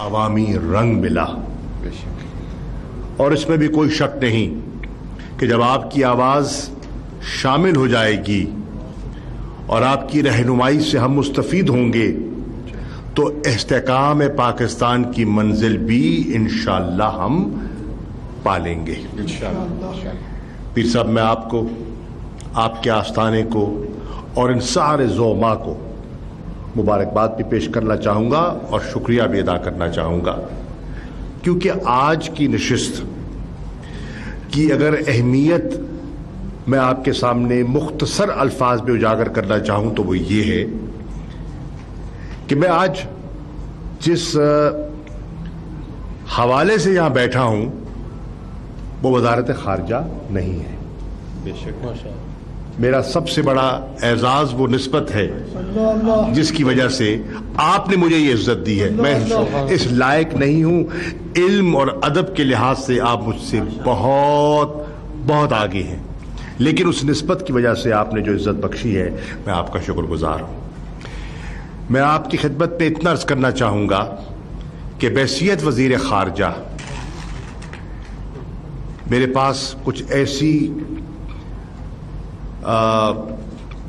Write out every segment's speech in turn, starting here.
عوامی رنگ ملا، اور اس میں بھی کوئی شک نہیں کہ جب آپ کی آواز شامل ہو جائے گی اور آپ کی رہنمائی سے ہم مستفید ہوں گے تو استحکام پاکستان کی منزل بھی انشاءاللہ ہم پالیں گے پیر صاحب، میں آپ کو، آپ کے آستانے کو اور ان سارے زعماء کو مبارکباد بھی پیش کرنا چاہوں گا اور شکریہ بھی ادا کرنا چاہوں گا، کیونکہ آج کی نشست کی اگر اہمیت میں آپ کے سامنے مختصر الفاظ میں اجاگر کرنا چاہوں تو وہ یہ ہے کہ میں آج جس حوالے سے یہاں بیٹھا ہوں وہ وزارت خارجہ نہیں ہے۔ بے شک میرا سب سے بڑا اعزاز وہ نسبت ہے جس کی وجہ سے آپ نے مجھے یہ عزت دی ہے۔ میں اس لائق نہیں ہوں، علم اور ادب کے لحاظ سے آپ مجھ سے بہت بہت آگے ہیں، لیکن اس نسبت کی وجہ سے آپ نے جو عزت بخشی ہے میں آپ کا شکر گزار ہوں۔ میں آپ کی خدمت میں اتنا عرض کرنا چاہوں گا کہ بحیثیت وزیر خارجہ میرے پاس کچھ ایسی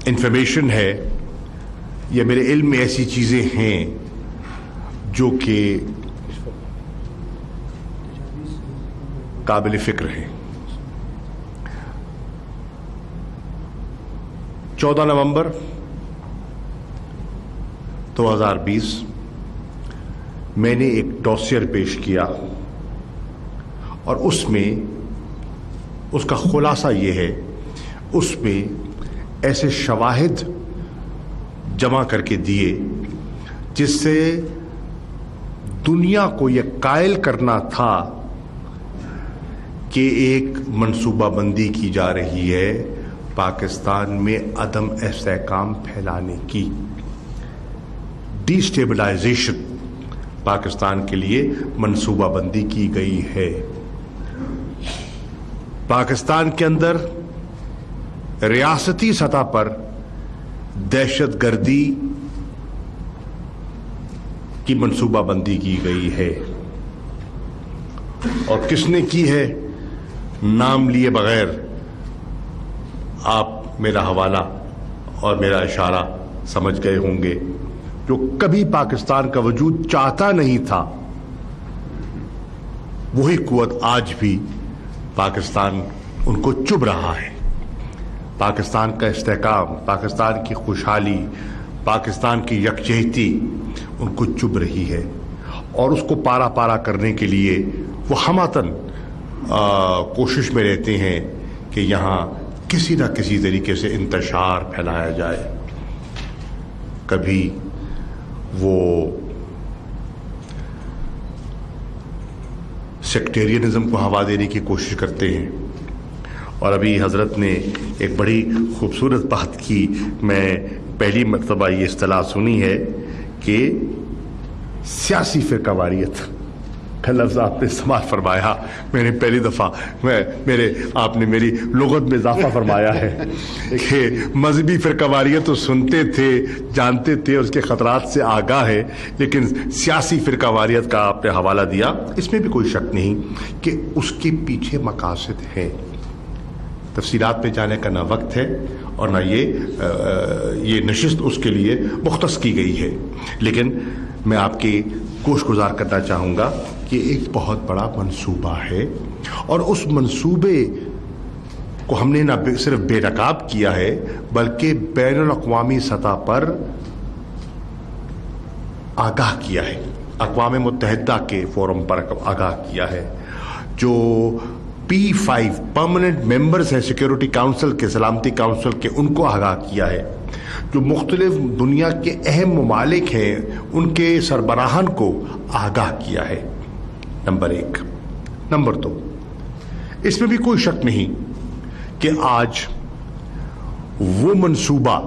انفارمیشن ہے یا میرے علم میں ایسی چیزیں ہیں جو کہ قابل فکر ہیں۔ 14 نومبر 2020 میں نے ایک ڈوسیئر پیش کیا اور اس میں اس کا خلاصہ یہ ہے، اس میں ایسے شواہد جمع کر کے دیے جس سے دنیا کو یہ قائل کرنا تھا کہ ایک منصوبہ بندی کی جا رہی ہے پاکستان میں عدم استحکام پھیلانے کی، ڈی اسٹیبلائزیشن پاکستان کے لیے منصوبہ بندی کی گئی ہے۔ پاکستان کے اندر ریاستی سطح پر دہشت گردی کی منصوبہ بندی کی گئی ہے، اور کس نے کی ہے نام لیے بغیر آپ میرا حوالہ اور میرا اشارہ سمجھ گئے ہوں گے۔ جو کبھی پاکستان کا وجود چاہتا نہیں تھا وہی قوت آج بھی پاکستان ان کو چبھ رہا ہے۔ پاکستان کا استحکام، پاکستان کی خوشحالی، پاکستان کی یکجہتی ان کو چبھ رہی ہے، اور اس کو پارا پارا کرنے کے لیے وہ ہماتن کوشش میں رہتے ہیں کہ یہاں کسی نہ کسی طریقے سے انتشار پھیلایا جائے۔ کبھی وہ سیکٹیرینزم کو ہوا دینے کی کوشش کرتے ہیں، اور ابھی حضرت نے ایک بڑی خوبصورت بات کی، میں پہلی مرتبہ یہ اصطلاح سنی ہے کہ سیاسی فرقہ واریت کا لفظ آپ نے استعمال فرمایا، میں نے پہلی دفعہ آپ نے میری لغت میں اضافہ فرمایا ہے کہ مذہبی فرقہ واریت تو سنتے تھے، جانتے تھے، اس کے خطرات سے آگاہ ہے، لیکن سیاسی فرقہ واریت کا آپ نے حوالہ دیا، اس میں بھی کوئی شک نہیں کہ اس کے پیچھے مقاصد ہیں۔ تفصیلات میں جانے کا نہ وقت ہے اور نہ یہ نشست اس کے لیے مختص کی گئی ہے، لیکن میں آپ کی گوش گزار کرنا چاہوں گا کہ ایک بہت بڑا منصوبہ ہے، اور اس منصوبے کو ہم نے نہ صرف بے نقاب کیا ہے بلکہ بین الاقوامی سطح پر آگاہ کیا ہے، اقوام متحدہ کے فورم پر آگاہ کیا ہے، جو P5 پرماننٹ ممبرز ہیں سیکیورٹی کاؤنسل کے، سلامتی کاؤنسل کے، ان کو آگاہ کیا ہے، جو مختلف دنیا کے اہم ممالک ہیں ان کے سربراہان کو آگاہ کیا ہے۔ نمبر 1۔ نمبر 2، اس میں بھی کوئی شک نہیں کہ آج وہ منصوبہ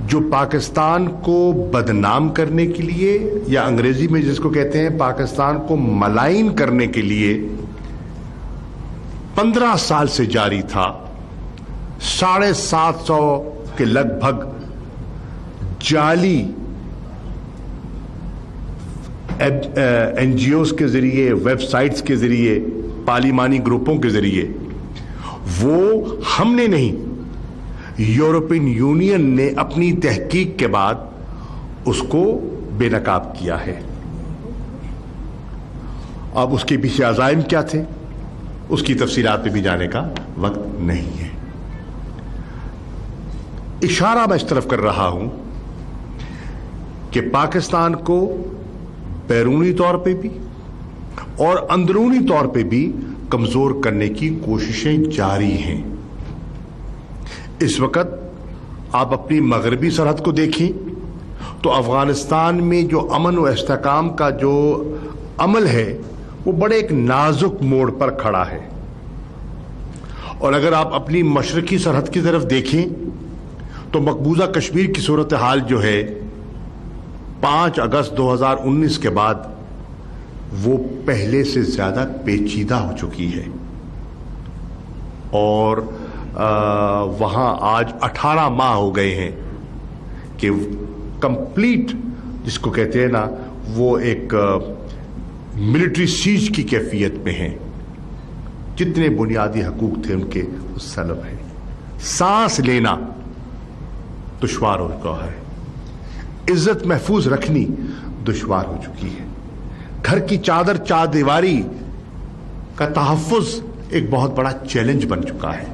جو پاکستان کو بدنام کرنے کے لیے، یا انگریزی میں جس کو کہتے ہیں پاکستان کو ملائن کرنے کے لیے 15 سال سے جاری تھا، 750 کے لگ بھگ جعلی این جی اوز کے ذریعے، ویب سائٹس کے ذریعے، پارلیمانی گروپوں کے ذریعے، وہ ہم نے نہیں، یورپین یونین نے اپنی تحقیق کے بعد اس کو بے نقاب کیا ہے۔ اب اس کے پیچھے عزائم کیا تھے، اس کی تفصیلات پہ بھی جانے کا وقت نہیں ہے۔ اشارہ میں اس طرف کر رہا ہوں کہ پاکستان کو بیرونی طور پہ بھی اور اندرونی طور پہ بھی کمزور کرنے کی کوششیں جاری ہیں۔ اس وقت آپ اپنی مغربی سرحد کو دیکھیں تو افغانستان میں جو امن و استحکام کا جو عمل ہے وہ بڑے ایک نازک موڑ پر کھڑا ہے، اور اگر آپ اپنی مشرقی سرحد کی طرف دیکھیں تو مقبوضہ کشمیر کی صورتحال جو ہے 5 اگست 2019 کے بعد وہ پہلے سے زیادہ پیچیدہ ہو چکی ہے، اور وہاں آج 18 ماہ ہو گئے ہیں کہ کمپلیٹ، جس کو کہتے ہیں نا، وہ ایک ملٹری سیج کی کیفیت میں ہیں۔ جتنے بنیادی حقوق تھے ان کے سلب ہیں، سانس لینا دشوار ہو چکا ہے، عزت محفوظ رکھنی دشوار ہو چکی ہے، گھر کی چادر چار دیواری کا تحفظ ایک بہت بڑا چیلنج بن چکا ہے۔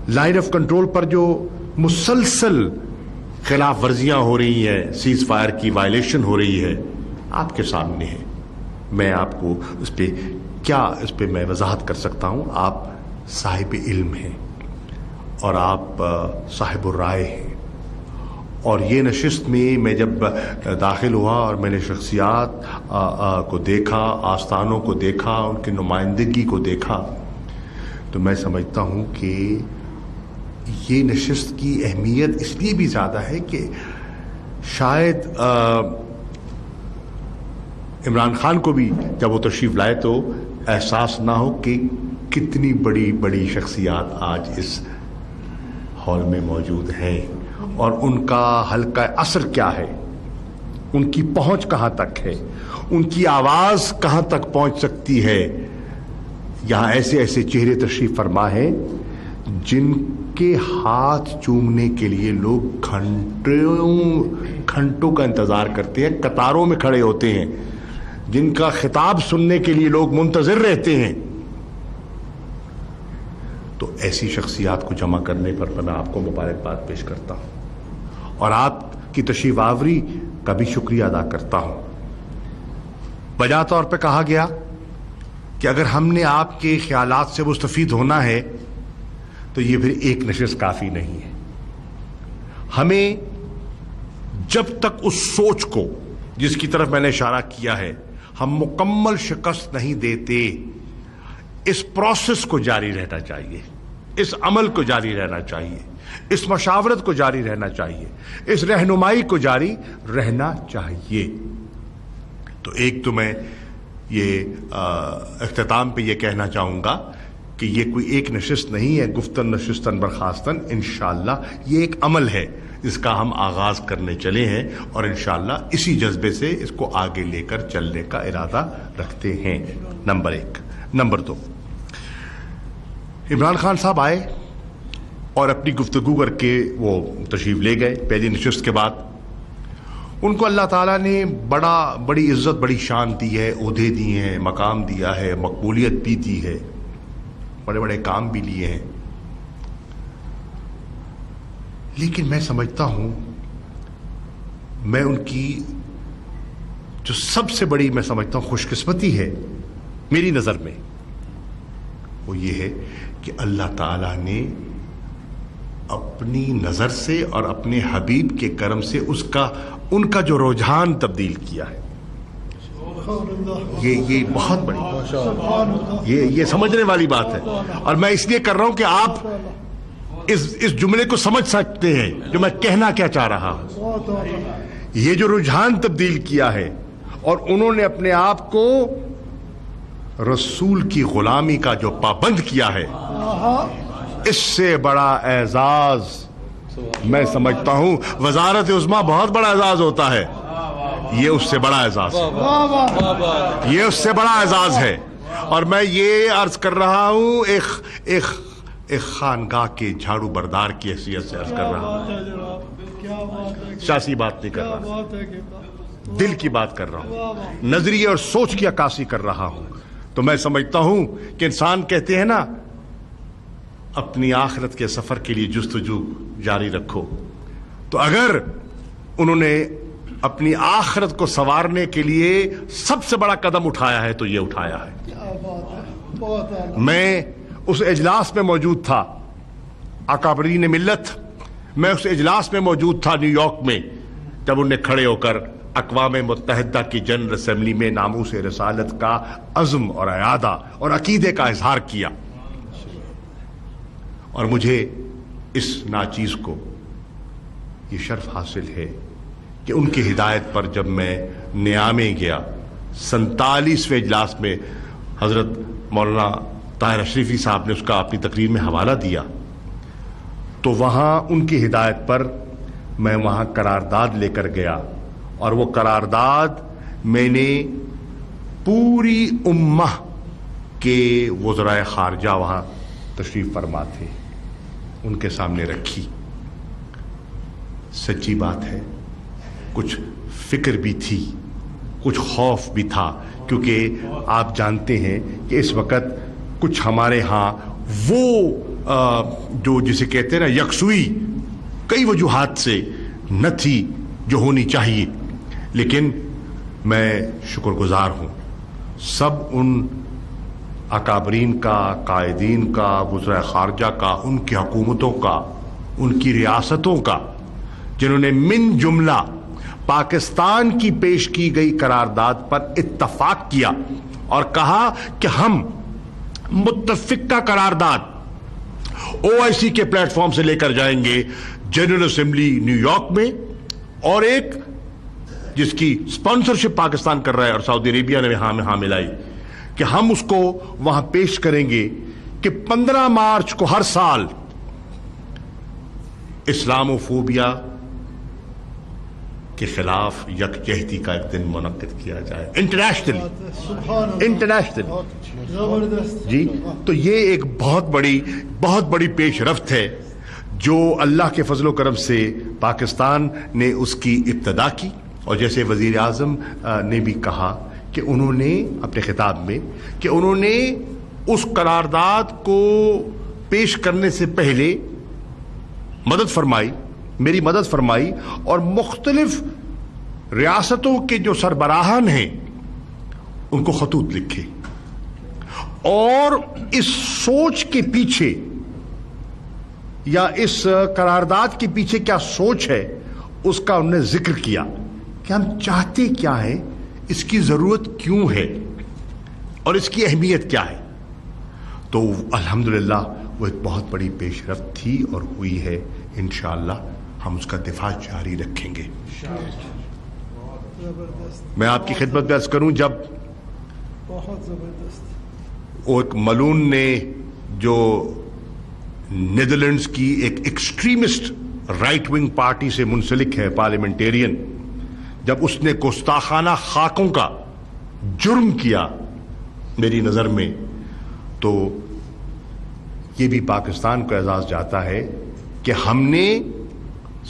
لائن آف کنٹرول پر جو مسلسل خلاف ورزیاں ہو رہی ہیں، سیز فائر کی وائلیشن ہو رہی ہے، آپ کے سامنے ہے۔ میں آپ کو اس پہ میں وضاحت کر سکتا ہوں؟ آپ صاحب علم ہیں اور آپ صاحب الرائے ہیں، اور یہ نشست میں جب داخل ہوا اور میں نے شخصیات کو دیکھا، آستانوں کو دیکھا، ان کی نمائندگی کو دیکھا، تو میں سمجھتا ہوں کہ یہ نشست کی اہمیت اس لیے بھی زیادہ ہے کہ شاید عمران خان کو بھی جب وہ تشریف لائے تو احساس نہ ہو کہ کتنی بڑی بڑی شخصیات آج اس ہال میں موجود ہیں اور ان کا حلقہ اثر کیا ہے، ان کی پہنچ کہاں تک ہے، ان کی آواز کہاں تک پہنچ سکتی ہے۔ یہاں ایسے ایسے چہرے تشریف فرما ہیں جن کے ہاتھ چومنے کے لیے لوگ گھنٹوں کا انتظار کرتے ہیں، قطاروں میں کھڑے ہوتے ہیں، جن کا خطاب سننے کے لیے لوگ منتظر رہتے ہیں۔ تو ایسی شخصیات کو جمع کرنے پر میں آپ کو مبارکباد پیش کرتا ہوں اور آپ کی تشریف آوری کا بھی شکریہ ادا کرتا ہوں۔ بجا طور پہ کہا گیا کہ اگر ہم نے آپ کے خیالات سے مستفید ہونا ہے تو یہ پھر ایک نشست کافی نہیں ہے۔ ہمیں جب تک اس سوچ کو، جس کی طرف میں نے اشارہ کیا ہے، ہم مکمل شکست نہیں دیتے، اس پروسیس کو جاری رہنا چاہیے، اس عمل کو جاری رہنا چاہیے، اس مشاورت کو جاری رہنا چاہیے، اس رہنمائی کو جاری رہنا چاہیے۔ تو ایک تو میں یہ اختتام پہ یہ کہنا چاہوں گا کہ یہ کوئی ایک نشست نہیں ہے، گفتن نشستن برخاستن، انشاءاللہ یہ ایک عمل ہے جس کا ہم آغاز کرنے چلے ہیں، اور انشاءاللہ اسی جذبے سے اس کو آگے لے کر چلنے کا ارادہ رکھتے ہیں۔ نمبر 1۔ نمبر 2، عمران خان صاحب آئے اور اپنی گفتگو کر کے وہ تشریف لے گئے پہلی نشست کے بعد۔ ان کو اللہ تعالیٰ نے بڑی عزت، بڑی شان دی ہے، عہدے دیے ہیں، مقام دیا ہے، مقبولیت بھی دی ہے، بڑے بڑے کام بھی لیے ہیں۔ لیکن میں سمجھتا ہوں، میں ان کی جو سب سے بڑی میں سمجھتا ہوں خوش قسمتی ہے میری نظر میں، وہ یہ ہے کہ اللہ تعالیٰ نے اپنی نظر سے اور اپنے حبیب کے کرم سے ان کا جو رجحان تبدیل کیا ہے۔ یہ بہت بڑی، یہ سمجھنے والی بات ہے، اور میں اس لیے کر رہا ہوں کہ آپ اس جملے کو سمجھ سکتے ہیں جو میں کہنا کیا چاہ رہا ہوں۔ یہ جو رجحان تبدیل کیا ہے اور انہوں نے اپنے آپ کو رسول کی غلامی کا جو پابند کیا ہے، اس سے بڑا اعزاز میں سمجھتا ہوں وزارت عظمیٰ بہت بڑا اعزاز ہوتا ہے۔ یہ اس سے بڑا اعزاز ہے، یہ اس سے بڑا اعزاز ہے. اور میں یہ عرض کر رہا ہوں ایک خانگاہ کے جھاڑو بردار کی حیثیت سے عرض کر رہا ہوں، سیاسی بات نہیں کر رہا، دل کی بات کر رہا ہوں، نظریے اور سوچ کی عکاسی کر رہا ہوں. تو میں سمجھتا ہوں کہ انسان کہتے ہیں نا اپنی آخرت کے سفر کے لیے جستجو جاری رکھو، تو اگر انہوں نے اپنی آخرت کو سنوارنے کے لیے سب سے بڑا قدم اٹھایا ہے تو یہ اٹھایا ہے. میں اس اجلاس میں موجود تھا، اکابرین ملت، میں اس اجلاس میں موجود تھا نیو یارک میں، جب انہوں نے کھڑے ہو کر اقوام متحدہ کی جنرل اسمبلی میں ناموس رسالت کا عزم اور اعادہ اور عقیدے کا اظہار کیا. اور مجھے اس ناچیز کو یہ شرف حاصل ہے کہ ان کی ہدایت پر جب میں نیامے گیا 47ویں اجلاس میں، حضرت مولانا طاہر اشرفی صاحب نے اس کا اپنی تقریر میں حوالہ دیا، تو وہاں ان کی ہدایت پر میں وہاں قرارداد لے کر گیا، اور وہ قرارداد میں نے پوری امہ کے وزرائے خارجہ وہاں تشریف فرما تھے ان کے سامنے رکھی. سچی بات ہے کچھ فکر بھی تھی، کچھ خوف بھی تھا، کیونکہ آپ جانتے ہیں کہ اس وقت کچھ ہمارے ہاں وہ جو جسے کہتے ہیں نا یکسوئی کئی وجوہات سے نہ تھی جو ہونی چاہیے. لیکن میں شکر گزار ہوں سب ان اکابرین کا، قائدین کا، وزراء خارجہ کا، ان کی حکومتوں کا، ان کی ریاستوں کا، جنہوں نے من جملہ پاکستان کی پیش کی گئی قرارداد پر اتفاق کیا اور کہا کہ ہم متفقہ قرارداد OIC کے پلیٹ فارم سے لے کر جائیں گے جنرل اسمبلی نیو یارک میں، اور ایک جس کی اسپانسرشپ پاکستان کر رہا ہے اور سعودی عربیہ نے ہاں ملائی، کہ ہم اس کو وہاں پیش کریں گے کہ 15 مارچ کو ہر سال اسلاموفوبیا کے خلاف یکجہتی کا ایک دن منعقد کیا جائے انٹرنیشنل. جی تو یہ ایک بہت بڑی پیش رفت ہے جو اللہ کے فضل و کرم سے پاکستان نے اس کی ابتدا کی. اور جیسے وزیر اعظم نے بھی کہا کہ انہوں نے اپنے خطاب میں کہ انہوں نے اس قرارداد کو پیش کرنے سے پہلے مدد فرمائی، میری مدد فرمائی، اور مختلف ریاستوں کے جو سربراہان ہیں ان کو خطوط لکھے، اور اس سوچ کے پیچھے یا اس قرارداد کے پیچھے کیا سوچ ہے اس کا انہوں نے ذکر کیا کہ ہم چاہتے کیا ہے، اس کی ضرورت کیوں ہے اور اس کی اہمیت کیا ہے. تو الحمدللہ وہ ایک بہت بڑی پیش رفت تھی اور ہوئی ہے. انشاءاللہ ہم اس کا دفاع جاری رکھیں گے. میں آپ کی خدمت میں عرض کروں، جب وہ ایک ملون نے جو نیدرلینڈز کی ایک ایکسٹریمسٹ رائٹ ونگ پارٹی سے منسلک ہے، پارلیمنٹیرین، جب اس نے گستاخانہ خاکوں کا جرم کیا میری نظر میں، تو یہ بھی پاکستان کو اعزاز جاتا ہے کہ ہم نے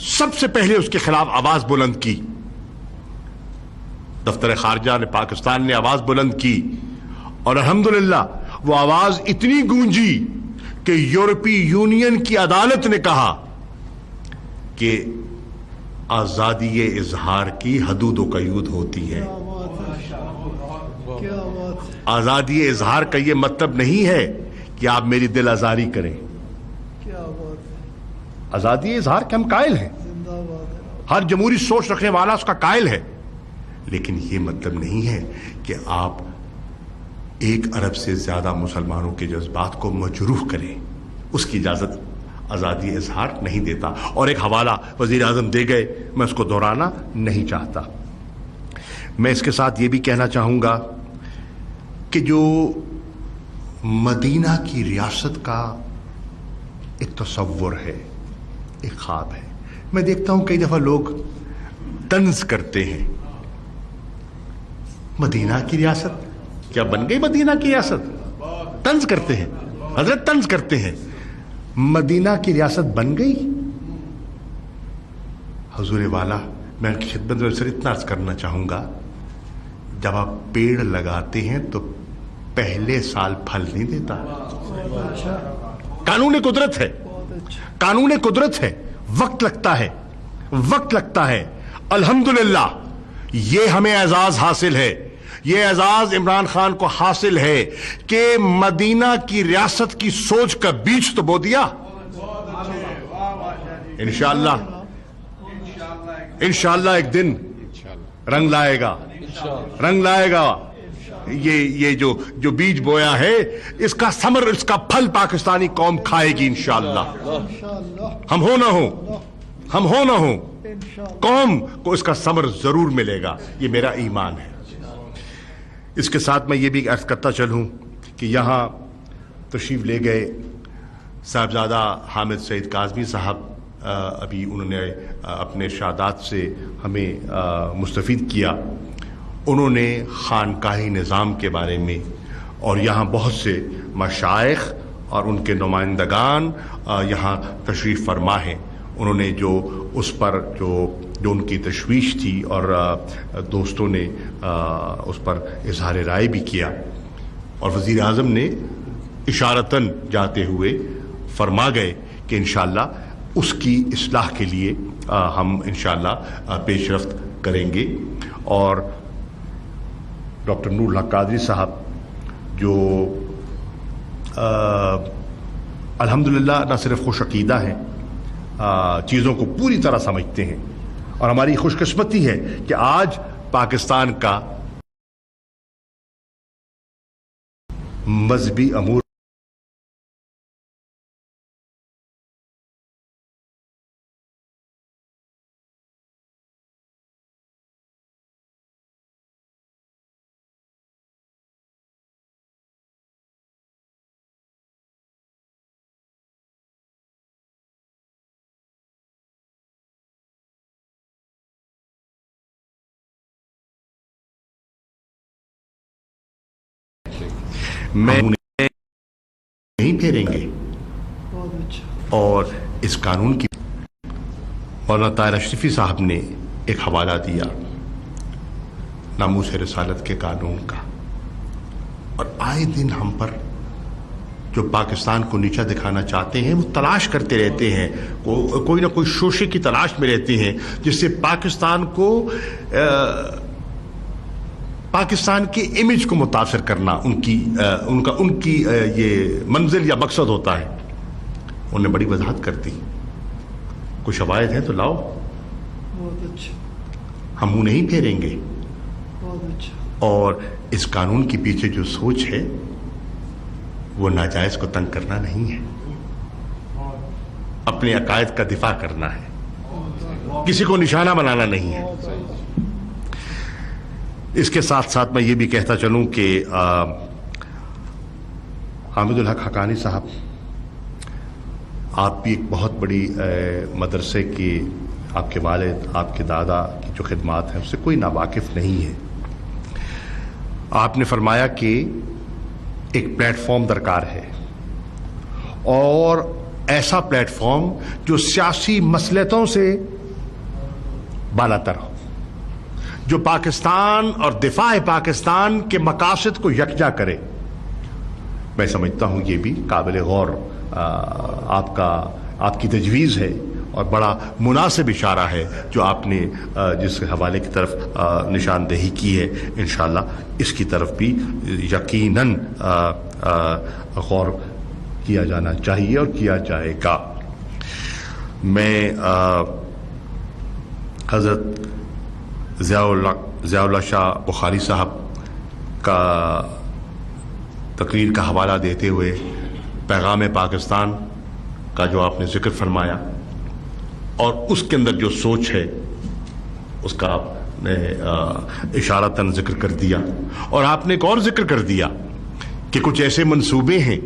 سب سے پہلے اس کے خلاف آواز بلند کی. دفتر خارجہ نے، پاکستان نے آواز بلند کی، اور الحمدللہ وہ آواز اتنی گونجی کہ یورپی یونین کی عدالت نے کہا کہ آزادی اظہار کی حدود و قیود ہوتی ہے. آزادی اظہار کا یہ مطلب نہیں ہے کہ آپ میری دل آزاری کریں. آزادی اظہار کے ہم قائل ہیں، ہر جمہوری سوچ رکھنے والا اس کا قائل ہے، لیکن یہ مطلب نہیں ہے کہ آپ 1 ارب سے زیادہ مسلمانوں کے جذبات کو مجروح کریں. اس کی اجازت آزادی اظہار نہیں دیتا. اور ایک حوالہ وزیر اعظم دے گئے، میں اس کو دہرانا نہیں چاہتا. میں اس کے ساتھ یہ بھی کہنا چاہوں گا کہ جو مدینہ کی ریاست کا ایک تصور ہے، ایک خواب ہے، میں دیکھتا ہوں کئی دفعہ لوگ طنز کرتے ہیں مدینہ کی ریاست کیا بن گئی مدینہ کی ریاست؟ طنز کرتے ہیں حضرت، طنز کرتے ہیں، مدینہ کی ریاست بن گئی؟ حضور والا میں ان کی خدمت میں صرف اتنا عرض کرنا چاہوں گا، جب آپ پیڑ لگاتے ہیں تو پہلے سال پھل نہیں دیتا، قانون قدرت ہے، قانون قدرت ہے، وقت لگتا ہے، وقت لگتا ہے۔ الحمدللہ یہ ہمیں اعزاز حاصل ہے، یہ اعزاز عمران خان کو حاصل ہے کہ مدینہ کی ریاست کی سوچ کا بیج تو بو دیا۔ انشاءاللہ انشاءاللہ ایک دن رنگ لائے گا، رنگ لائے گا۔ یہ جو بیج بویا ہے اس کا ثمر، اس کا پھل پاکستانی قوم کھائے گی انشاءاللہ۔ ہم ہو نہ ہو، ہم ہو نہ ہو، قوم کو اس کا ثمر ضرور ملے گا، یہ میرا ایمان ہے۔ اس کے ساتھ میں یہ بھی عرض کرتا چلوں کہ یہاں تشریف لے گئے صاحبزادہ حامد سعید کاظمی صاحب، ابھی انہوں نے اپنے ارشادات سے ہمیں مستفید کیا۔ انہوں نے خانقاہی نظام کے بارے میں، اور یہاں بہت سے مشائخ اور ان کے نمائندگان یہاں تشریف فرما ہیں، انہوں نے جو اس پر جو ان کی تشویش تھی اور دوستوں نے اس پر اظہار رائے بھی کیا، اور وزیر اعظم نے اشارتاً جاتے ہوئے فرما گئے کہ انشاءاللہ اس کی اصلاح کے لیے ہم انشاءاللہ پیش رفت کریں گے۔ اور ڈاکٹر نور الحق قادری صاحب جو الحمدللہ نہ صرف خوش عقیدہ ہیں، چیزوں کو پوری طرح سمجھتے ہیں، اور ہماری خوش قسمتی ہے کہ آج پاکستان کا مذہبی امور میں نہیں پھیریں گے، اور اس قانون کی مولانا طاہر اشرفی صاحب نے ایک حوالہ دیا ناموس رسالت کے قانون کا، اور آئے دن ہم پر جو پاکستان کو نیچا دکھانا چاہتے ہیں وہ تلاش کرتے رہتے ہیں، کوئی نہ کوئی شوشے کی تلاش میں رہتے ہیں جس سے پاکستان کو پاکستان کے امیج کو متاثر کرنا ان کی یہ منزل یا مقصد ہوتا ہے۔ انہوں نے بڑی وضاحت کر دی، کچھ شواہد ہیں تو لاؤ، ہم منہ نہیں پھیریں گے۔ اور اس قانون کے پیچھے جو سوچ ہے وہ ناجائز کو تنگ کرنا نہیں ہے، اپنے عقائد کا دفاع کرنا ہے، کسی کو نشانہ بنانا نہیں ہے۔ اس کے ساتھ ساتھ میں یہ بھی کہتا چلوں کہ حامد الحق حقانی صاحب، آپ بھی ایک بہت بڑی مدرسے کی، آپ کے والد، آپ کے دادا کی جو خدمات ہیں اس سے کوئی ناواقف نہیں ہے۔ آپ نے فرمایا کہ ایک پلیٹ فارم درکار ہے، اور ایسا پلیٹ فارم جو سیاسی مصلحتوں سے بالا تر ہو، جو پاکستان اور دفاع پاکستان کے مقاصد کو یکجا کرے۔ میں سمجھتا ہوں یہ بھی قابل غور آپ کی تجویز ہے، اور بڑا مناسب اشارہ ہے جو آپ نے جس حوالے کی طرف نشاندہی کی ہے۔ انشاءاللہ اس کی طرف بھی یقیناً غور کیا جانا چاہیے اور کیا جائے گا۔ میں حضرت ضیاء اللہ شاہ بخاری صاحب کا تقریر کا حوالہ دیتے ہوئے پیغام پاکستان کا جو آپ نے ذکر فرمایا، اور اس کے اندر جو سوچ ہے اس کا آپ نے اشارتاً ذکر کر دیا، اور آپ نے ایک اور ذکر کر دیا کہ کچھ ایسے منصوبے ہیں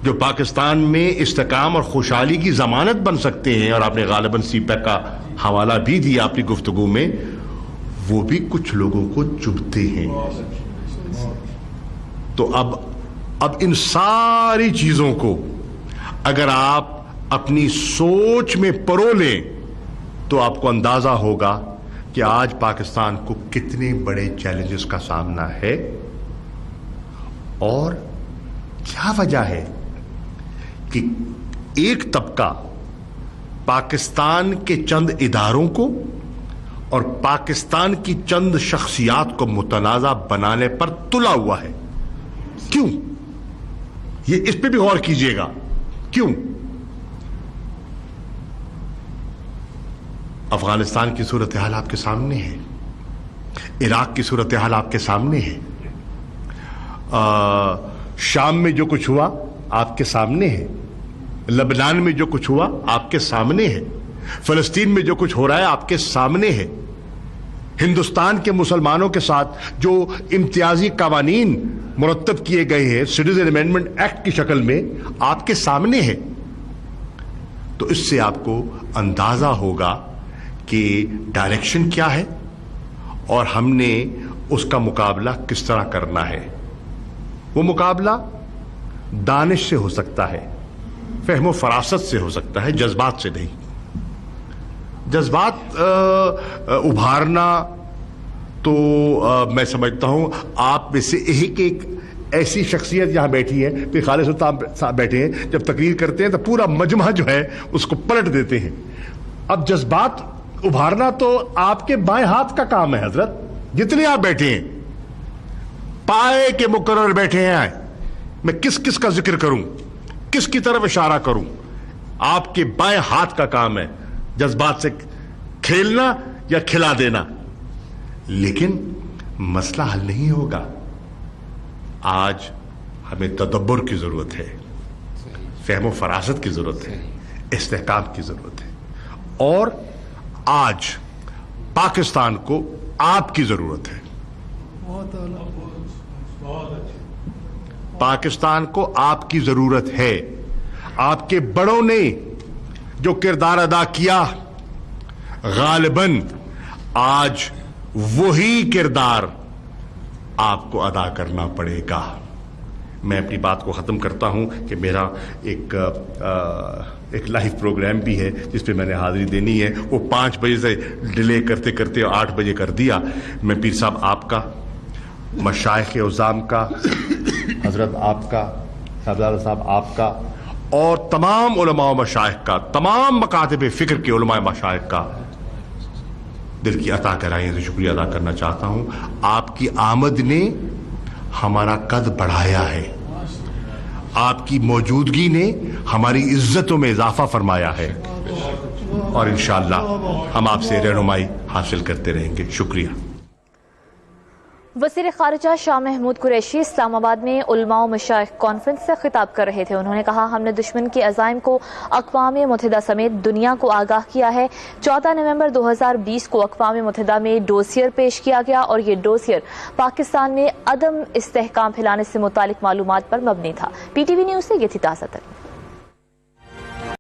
جو پاکستان میں استحکام اور خوشحالی کی ضمانت بن سکتے ہیں، اور آپ نے غالباً سی پیک کا حوالہ بھی دیا اپنی گفتگو میں۔ وہ بھی کچھ لوگوں کو چبھتے ہیں. تو اب ان ساری چیزوں کو اگر آپ اپنی سوچ میں پرو لیں تو آپ کو اندازہ ہوگا کہ آج پاکستان کو کتنے بڑے چیلنجز کا سامنا ہے اور کیا وجہ ہے کہ ایک طبقہ پاکستان کے چند اداروں کو اور پاکستان کی چند شخصیات کو متنازع بنانے پر تلا ہوا ہے. کیوں؟ یہ اس پہ بھی غور کیجئے گا. کیوں؟ افغانستان کی صورتحال آپ کے سامنے ہے, عراق کی صورتحال آپ کے سامنے ہے, شام میں جو کچھ ہوا آپ کے سامنے ہے, لبنان میں جو کچھ ہوا آپ کے سامنے ہے, فلسطین میں جو کچھ ہو رہا ہے آپ کے سامنے ہے, ہندوستان کے مسلمانوں کے ساتھ جو امتیازی قوانین مرتب کیے گئے ہیں سٹیزن امینڈمنٹ ایکٹ کی شکل میں آپ کے سامنے ہے. تو اس سے آپ کو اندازہ ہوگا کہ ڈائریکشن کیا ہے اور ہم نے اس کا مقابلہ کس طرح کرنا ہے. وہ مقابلہ دانش سے ہو سکتا ہے, فہم و فراست سے ہو سکتا ہے, جذبات سے نہیں. جذبات ابھارنا تو میں سمجھتا ہوں آپ میں سے ایک ایسی شخصیت یہاں بیٹھی ہے, پھر خالد صاحب بیٹھے ہیں, جب تقریر کرتے ہیں تو پورا مجمع جو ہے اس کو پلٹ دیتے ہیں. اب جذبات ابھارنا تو آپ کے بائیں ہاتھ کا کام ہے حضرت. جتنے آپ بیٹھے ہیں پائے کے مقرر بیٹھے ہیں, میں کس کس کا ذکر کروں, کس کی طرف اشارہ کروں, آپ کے بائیں ہاتھ کا کام ہے جذبات سے کھیلنا یا کھلا دینا. لیکن مسئلہ حل نہیں ہوگا. آج ہمیں تدبر کی ضرورت ہے, فہم و فراست کی ضرورت ہے, استحکام کی ضرورت ہے, اور آج پاکستان کو آپ کی ضرورت ہے. پاکستان کو آپ کی ضرورت ہے. آپ کے بڑوں نے جو کردار ادا کیا غالباً آج وہی کردار آپ کو ادا کرنا پڑے گا. میں اپنی بات کو ختم کرتا ہوں کہ میرا ایک لائیو پروگرام بھی ہے جس پہ میں نے حاضری دینی ہے. وہ 5 بجے سے ڈیلے کرتے کرتے 8 بجے کر دیا. میں پیر صاحب آپ کا, مشائخ عظام کا, حضرت آپ کا, صاحبزادہ صاحب آپ کا, اور تمام علماء و مشائخ کا, تمام مکاتب فکر کے علماء مشائخ کا دل کی عطا کرائیں سے شکریہ ادا کرنا چاہتا ہوں. آپ کی آمد نے ہمارا قد بڑھایا ہے, آپ کی موجودگی نے ہماری عزتوں میں اضافہ فرمایا ہے, اور انشاءاللہ ہم آپ سے رہنمائی حاصل کرتے رہیں گے. شکریہ. وزیر خارجہ شاہ محمود قریشی اسلام آباد میں علماء و مشائخ کانفرنس سے خطاب کر رہے تھے. انہوں نے کہا ہم نے دشمن کے عزائم کو اقوام متحدہ سمیت دنیا کو آگاہ کیا ہے. 14 نومبر 2020 کو اقوام متحدہ میں ڈوسیئر پیش کیا گیا اور یہ ڈوسیئر پاکستان میں عدم استحکام پھیلانے سے متعلق معلومات پر مبنی تھا. PTV نیوز سے یہ تھی تازہ ترین.